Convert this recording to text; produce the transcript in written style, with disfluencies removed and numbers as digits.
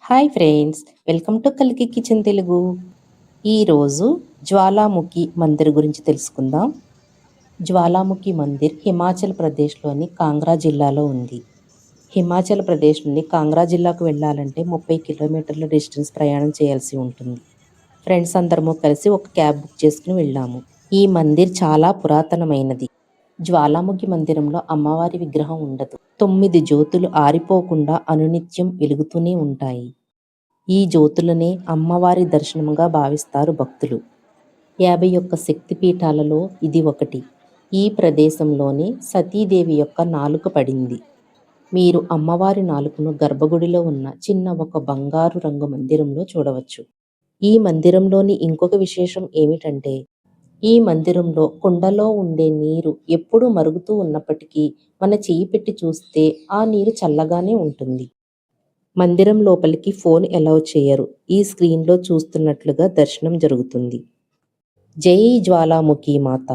Hi friends, welcome to కలికి kitchen Telugu. ఈరోజు జ్వాలాముఖి మందిర్ గురించి తెలుసుకుందాం. జ్వాలాముఖి మందిర్ హిమాచల్ ప్రదేశ్లోని కాంగ్రా జిల్లాలో ఉంది. హిమాచల్ ప్రదేశ్ నుండి కాంగ్రా జిల్లాకు వెళ్ళాలంటే 30 కిలోమీటర్ల డిస్టెన్స్ ప్రయాణం చేయాల్సి ఉంటుంది. ఫ్రెండ్స్ అందరము కలిసి ఒక క్యాబ్ బుక్ చేసుకుని వెళ్ళాము. ఈ మందిర్ చాలా పురాతనమైనది. జ్వాలాముఖి మందిరంలో అమ్మవారి విగ్రహం ఉండదు. 9 జ్యోతులు ఆరిపోకుండా అనునిత్యం వెలుగుతూనే ఉంటాయి. ఈ జ్యోతులనే అమ్మవారి దర్శనముగా భావిస్తారు భక్తులు. 51 శక్తిపీఠాలలో ఇది ఒకటి. ఈ ప్రదేశంలోనే సతీదేవి యొక్క నాలుక పడింది. మీరు అమ్మవారి నాలుకను గర్భగుడిలో ఉన్న చిన్న ఒక బంగారు రంగు మందిరంలో చూడవచ్చు. ఈ మందిరంలోని ఇంకొక విశేషం ఏమిటంటే, ఈ మందిరంలో కుండలో ఉండే నీరు ఎప్పుడూ మరుగుతూ ఉన్నప్పటికీ మన చెయ్యి పెట్టి చూస్తే ఆ నీరు చల్లగానే ఉంటుంది. మందిరం లోపలికి ఫోన్ అలౌ చేయరు. ఈ స్క్రీన్లో చూస్తున్నట్లుగా దర్శనం జరుగుతుంది. జై జ్వాలాముఖి మాత.